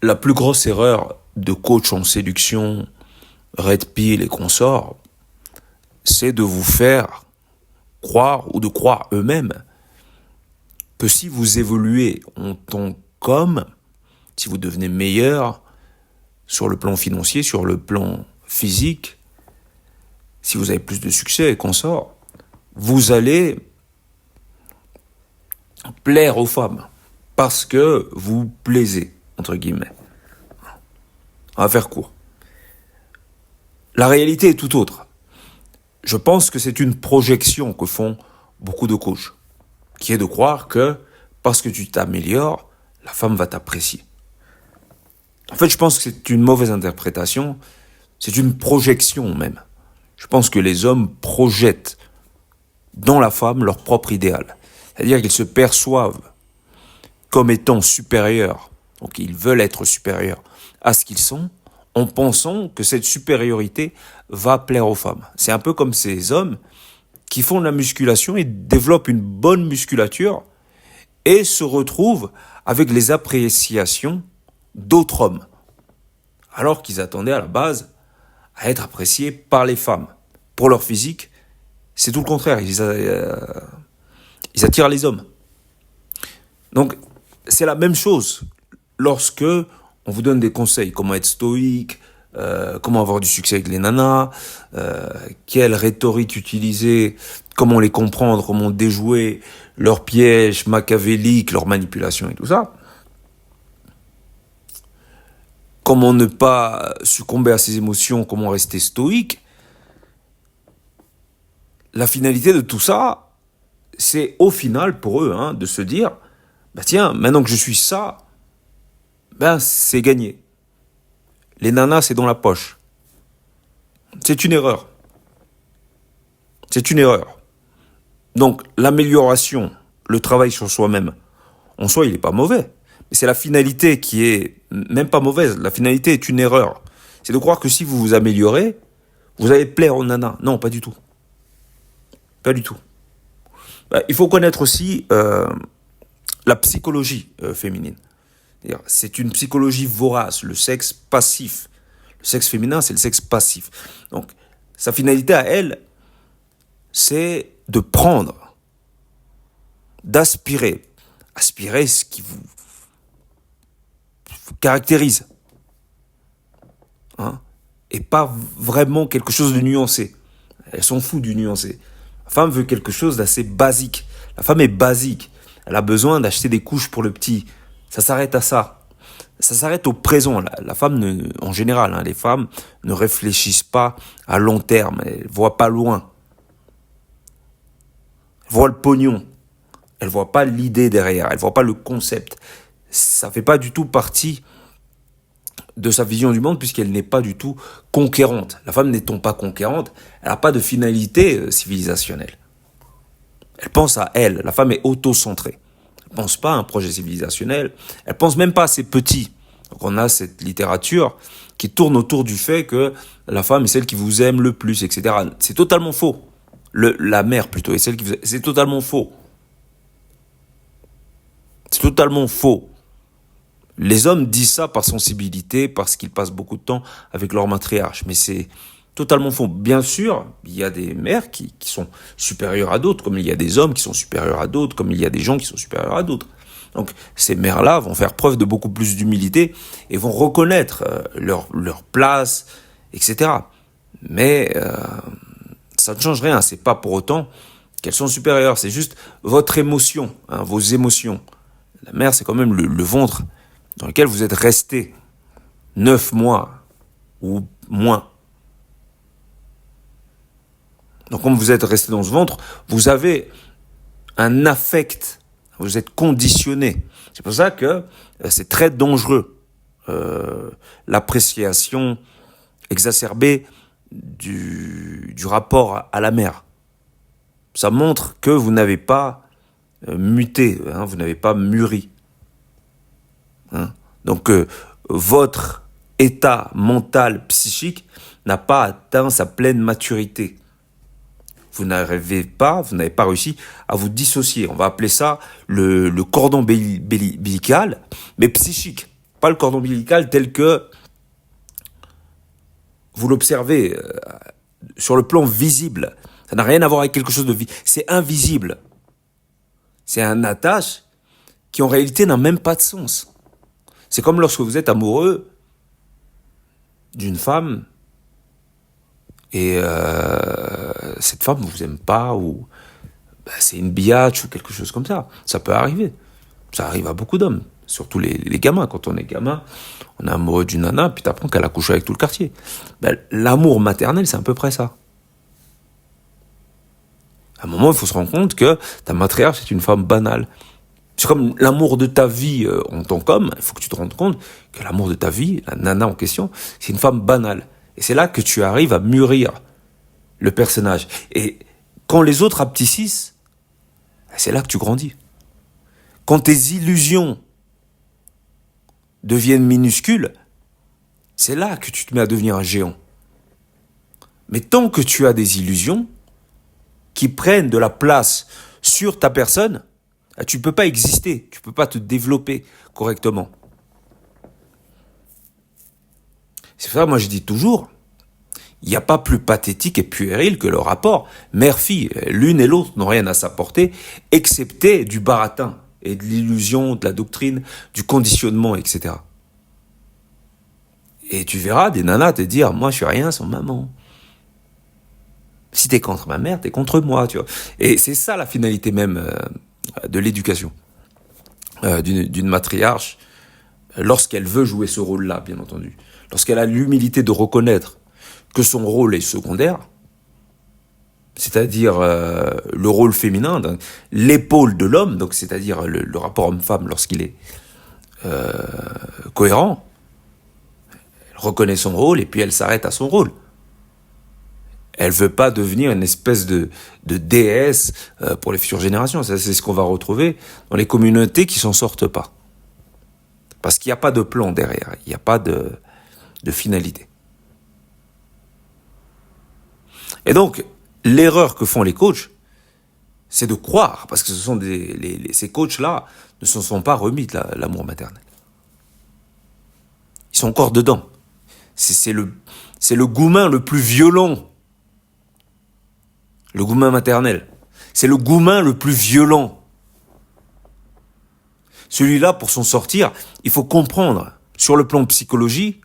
La plus grosse erreur de coach en séduction, Red Pill et consorts, c'est de vous faire croire ou de croire eux-mêmes que si vous évoluez en tant qu'homme, si vous devenez meilleur sur le plan financier, sur le plan physique, si vous avez plus de succès et consorts, vous allez plaire aux femmes parce que vous plaisez, entre guillemets. On va faire court. La réalité est tout autre. Je pense que c'est une projection que font beaucoup de coachs, qui est de croire que parce que tu t'améliores, la femme va t'apprécier. En fait, je pense que c'est une mauvaise interprétation, c'est une projection même. Je pense que les hommes projettent dans la femme leur propre idéal. C'est-à-dire qu'ils se perçoivent comme étant supérieurs, donc ils veulent être supérieurs à ce qu'ils sont, en pensant que cette supériorité va plaire aux femmes. C'est un peu comme ces hommes qui font de la musculation et développent une bonne musculature et se retrouvent avec les appréciations d'autres hommes, alors qu'ils attendaient à la base à être appréciés par les femmes. Pour leur physique, c'est tout le contraire, ils attirent les hommes. Donc, c'est la même chose lorsque on vous donne des conseils, comment être stoïque, comment avoir du succès avec les nanas, quelle rhétorique utiliser, comment les comprendre, comment déjouer leurs pièges machiavéliques, leurs manipulations et tout ça. Comment ne pas succomber à ses émotions, comment rester stoïque. La finalité de tout ça, c'est au final pour eux de se dire, bah tiens, maintenant que je suis ça, ben c'est gagné. Les nanas, c'est dans la poche. C'est une erreur. C'est une erreur. Donc, l'amélioration, le travail sur soi-même, en soi, il n'est pas mauvais. Mais c'est la finalité qui est même pas mauvaise. La finalité est une erreur. C'est de croire que si vous vous améliorez, vous allez plaire aux nanas. Non, pas du tout. Pas du tout. Il faut connaître aussi la psychologie féminine. C'est une psychologie vorace, le sexe passif. Le sexe féminin, c'est le sexe passif. Donc, sa finalité à elle, c'est de prendre, d'aspirer. Aspirer ce qui vous caractérise. Et pas vraiment quelque chose de nuancé. Elle s'en fout du nuancé. La femme veut quelque chose d'assez basique. La femme est basique. Elle a besoin d'acheter des couches pour le petit. Ça s'arrête à ça. Ça s'arrête au présent. La femme, en général, les femmes ne réfléchissent pas à long terme. Elles ne voient pas loin. Elles voient le pognon. Elles ne voient pas l'idée derrière. Elles ne voient pas le concept. Ça ne fait pas du tout partie de sa vision du monde puisqu'elle n'est pas du tout conquérante. La femme n'étant pas conquérante, elle n'a pas de finalité civilisationnelle. Elle pense à elle. La femme est auto-centrée. Elle pense pas à un projet civilisationnel. Elle pense même pas à ses petits. Donc on a cette littérature qui tourne autour du fait que la femme est celle qui vous aime le plus, etc. C'est totalement faux. La mère plutôt est celle qui vous aime. C'est totalement faux. C'est totalement faux. Les hommes disent ça par sensibilité, parce qu'ils passent beaucoup de temps avec leur matriarche. Mais c'est totalement faux. Bien sûr, il y a des mères qui sont supérieures à d'autres, comme il y a des hommes qui sont supérieurs à d'autres, comme il y a des gens qui sont supérieurs à d'autres. Donc, ces mères-là vont faire preuve de beaucoup plus d'humilité et vont reconnaître leur place, etc. Mais ça ne change rien. C'est pas pour autant qu'elles sont supérieures. C'est juste votre émotion, vos émotions. La mère, c'est quand même le ventre dans lequel vous êtes resté 9 mois ou moins. Donc, comme vous êtes resté dans ce ventre, vous avez un affect. Vous êtes conditionné. C'est pour ça que c'est très dangereux. L'appréciation exacerbée du rapport à la mère. Ça montre que vous n'avez pas muté, vous n'avez pas mûri. Donc, votre état mental, psychique n'a pas atteint sa pleine maturité. Vous n'avez pas réussi à vous dissocier. On va appeler ça le cordon ombilical, mais psychique. Pas le cordon ombilical tel que vous l'observez sur le plan visible. Ça n'a rien à voir avec quelque chose de visible. C'est invisible. C'est un attache qui en réalité n'a même pas de sens. C'est comme lorsque vous êtes amoureux d'une femme et cette femme ne vous aime pas ou c'est une biatch ou quelque chose comme ça. Ça peut arriver. Ça arrive à beaucoup d'hommes, surtout les gamins. Quand on est gamin, on est amoureux d'une nana, puis t'apprends qu'elle a couché avec tout le quartier. L'amour maternel, c'est à peu près ça. À un moment, il faut se rendre compte que ta matriarche est une femme banale. C'est comme l'amour de ta vie en tant qu'homme. Il faut que tu te rendes compte que l'amour de ta vie, la nana en question, c'est une femme banale. Et c'est là que tu arrives à mûrir le personnage. Et quand les autres rapetissent, c'est là que tu grandis. Quand tes illusions deviennent minuscules, c'est là que tu te mets à devenir un géant. Mais tant que tu as des illusions qui prennent de la place sur ta personne, tu ne peux pas exister, tu ne peux pas te développer correctement. C'est pour ça que moi je dis toujours, il n'y a pas plus pathétique et puéril que le rapport mère-fille. L'une et l'autre n'ont rien à s'apporter, excepté du baratin et de l'illusion, de la doctrine, du conditionnement, etc. Et tu verras des nanas te dire, moi je suis rien sans maman. Si t'es contre ma mère, t'es contre moi, tu vois. Et c'est ça la finalité même de l'éducation d'une matriarche, lorsqu'elle veut jouer ce rôle-là, bien entendu. Lorsqu'elle a l'humilité de reconnaître que son rôle est secondaire, c'est-à-dire le rôle féminin, l'épaule de l'homme, donc c'est-à-dire le rapport homme-femme lorsqu'il est cohérent, elle reconnaît son rôle et puis elle s'arrête à son rôle. Elle veut pas devenir une espèce de déesse pour les futures générations. Ça, c'est ce qu'on va retrouver dans les communautés qui s'en sortent pas. Parce qu'il n'y a pas de plan derrière, il n'y a pas de finalité. Et donc, l'erreur que font les coachs, c'est de croire, parce que ce sont ces coachs-là ne se sont pas remis de l'amour maternel. Ils sont encore dedans. C'est le goumin le plus violent. Le goumin maternel. C'est le goumin le plus violent. Celui-là, pour s'en sortir, il faut comprendre sur le plan psychologique,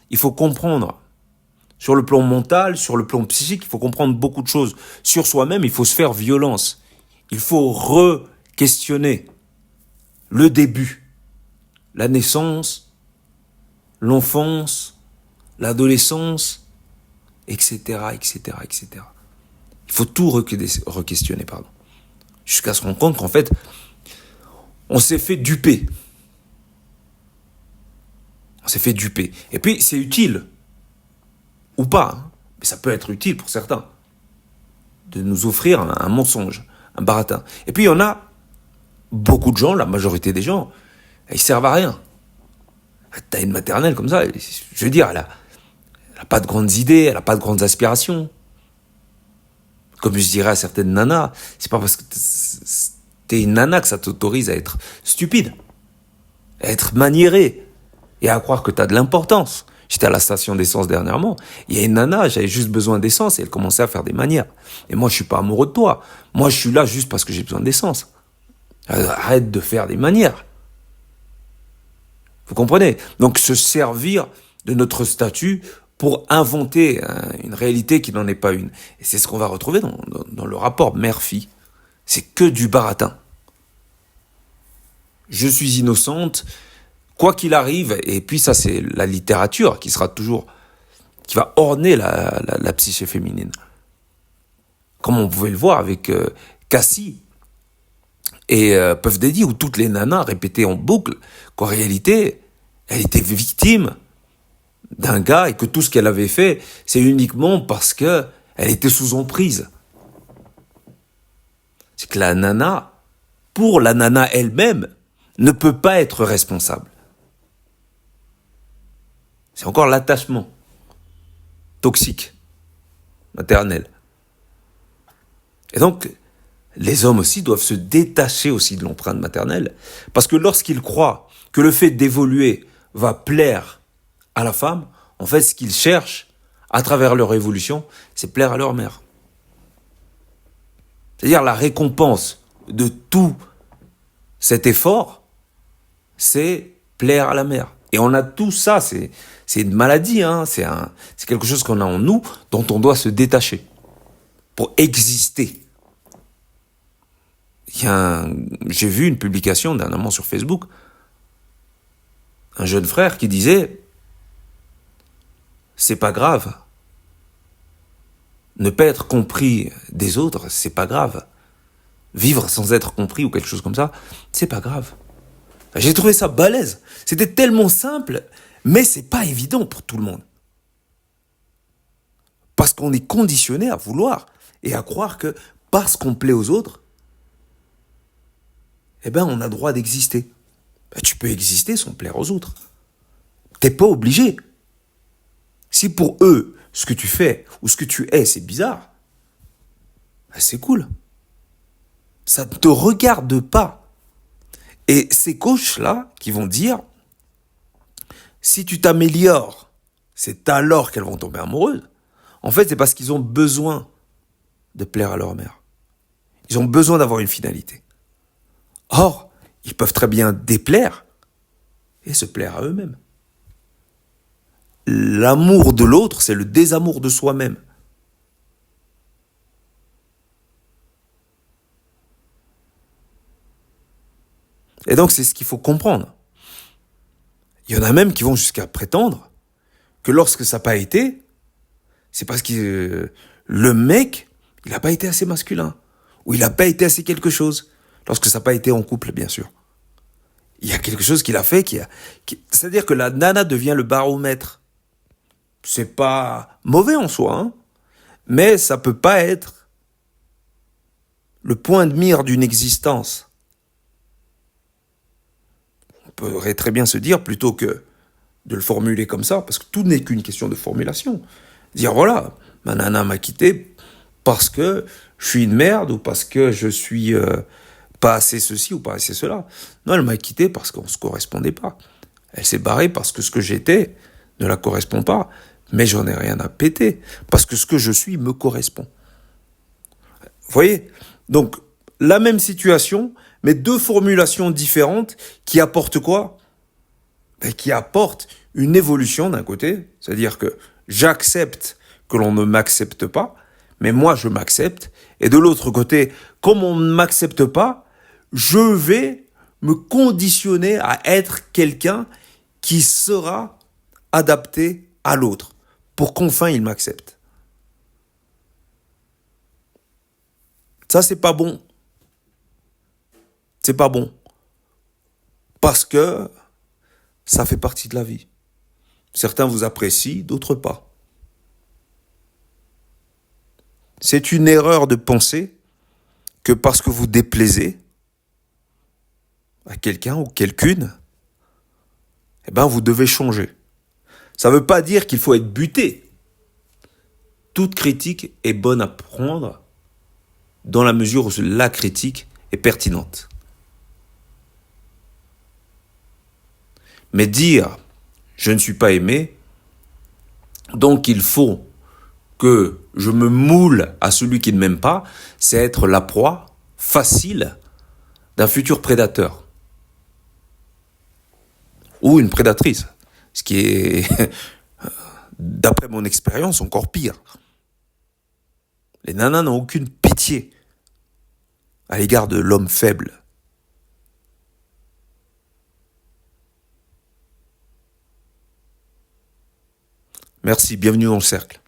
il faut comprendre sur le plan mental, sur le plan psychique, il faut comprendre beaucoup de choses. Sur soi-même, il faut se faire violence. Il faut re-questionner le début, la naissance, l'enfance, l'adolescence, etc., etc., etc. Il faut tout re-questionner, jusqu'à se rendre compte qu'en fait, on s'est fait duper. On s'est fait duper. Et puis, c'est utile. Ou pas. Hein. Mais ça peut être utile pour certains. De nous offrir un mensonge, un baratin. Et puis, il y en a beaucoup de gens, la majorité des gens, ils servent à rien. T'as une maternelle comme ça, je veux dire, elle a pas de grandes idées, elle a pas de grandes aspirations. Comme je dirais à certaines nanas, c'est pas parce que t'es une nana que ça t'autorise à être stupide, à être maniérée et à croire que t'as de l'importance. J'étais à la station d'essence dernièrement, il y a une nana, j'avais juste besoin d'essence et elle commençait à faire des manières. Et moi, je suis pas amoureux de toi. Moi, je suis là juste parce que j'ai besoin d'essence. Arrête de faire des manières. Vous comprenez? Donc, se servir de notre statut pour inventer une réalité qui n'en est pas une. Et c'est ce qu'on va retrouver dans le rapport mère-fille. C'est que du baratin. Je suis innocente, quoi qu'il arrive, et puis ça c'est la littérature qui va orner la psyché féminine. Comme on pouvait le voir avec Cassie et Puff Daddy, où toutes les nanas répétaient en boucle qu'en réalité, elle était victime d'un gars et que tout ce qu'elle avait fait, c'est uniquement parce que elle était sous emprise. C'est que la nana, pour la nana elle-même, ne peut pas être responsable. C'est encore l'attachement toxique, maternel. Et donc, les hommes aussi doivent se détacher aussi de l'empreinte maternelle, parce que lorsqu'ils croient que le fait d'évoluer va plaire à la femme, en fait, ce qu'ils cherchent, à travers leur évolution, c'est plaire à leur mère. C'est-à-dire la récompense de tout cet effort, c'est plaire à la mère. Et on a tout ça, c'est une maladie, hein, c'est quelque chose qu'on a en nous, dont on doit se détacher pour exister. J'ai vu une publication dernièrement sur Facebook, un jeune frère qui disait « C'est pas grave. Ne pas être compris des autres, c'est pas grave. Vivre sans être compris ou quelque chose comme ça, c'est pas grave. » J'ai trouvé ça balèze. C'était tellement simple, mais c'est pas évident pour tout le monde. Parce qu'on est conditionné à vouloir et à croire que parce qu'on plaît aux autres, eh ben on a droit d'exister. Ben, tu peux exister sans plaire aux autres. T'es pas obligé. Si pour eux, ce que tu fais ou ce que tu es, c'est bizarre, ben c'est cool. Ça ne te regarde pas. Et ces coachs-là qui vont dire, si tu t'améliores, c'est alors qu'elles vont tomber amoureuses. En fait, c'est parce qu'ils ont besoin de plaire à leur mère. Ils ont besoin d'avoir une finalité. Or, ils peuvent très bien déplaire et se plaire à eux-mêmes. L'amour de l'autre, c'est le désamour de soi-même. Et donc, c'est ce qu'il faut comprendre. Il y en a même qui vont jusqu'à prétendre que lorsque ça n'a pas été, c'est parce que le mec, il n'a pas été assez masculin. Ou il n'a pas été assez quelque chose. Lorsque ça n'a pas été en couple, bien sûr. Il y a quelque chose qu'il a fait c'est-à-dire que la nana devient le baromètre. C'est pas mauvais en soi, hein, mais ça peut pas être le point de mire d'une existence. On pourrait très bien se dire, plutôt que de le formuler comme ça, parce que tout n'est qu'une question de formulation. Dire voilà, ma nana m'a quitté parce que je suis une merde ou parce que je suis pas assez ceci ou pas assez cela. Non, elle m'a quitté parce qu'on se correspondait pas. Elle s'est barrée parce que ce que j'étais ne la correspond pas. Mais j'en ai rien à péter parce que ce que je suis me correspond. Vous voyez ? Donc, la même situation, mais deux formulations différentes qui apportent quoi ? Qui apportent une évolution d'un côté, c'est-à-dire que j'accepte que l'on ne m'accepte pas, mais moi je m'accepte, et de l'autre côté, comme on ne m'accepte pas, je vais me conditionner à être quelqu'un qui sera adapté à l'autre, pour qu'enfin il m'accepte. Ça, c'est pas bon. C'est pas bon. Parce que ça fait partie de la vie. Certains vous apprécient, d'autres pas. C'est une erreur de penser que parce que vous déplaisez à quelqu'un ou quelqu'une, eh ben vous devez changer. Ça ne veut pas dire qu'il faut être buté. Toute critique est bonne à prendre dans la mesure où la critique est pertinente. Mais dire « je ne suis pas aimé », donc il faut que je me moule à celui qui ne m'aime pas, c'est être la proie facile d'un futur prédateur. Ou une prédatrice. Ce qui est, d'après mon expérience, encore pire. Les nanas n'ont aucune pitié à l'égard de l'homme faible. Merci, bienvenue dans le cercle.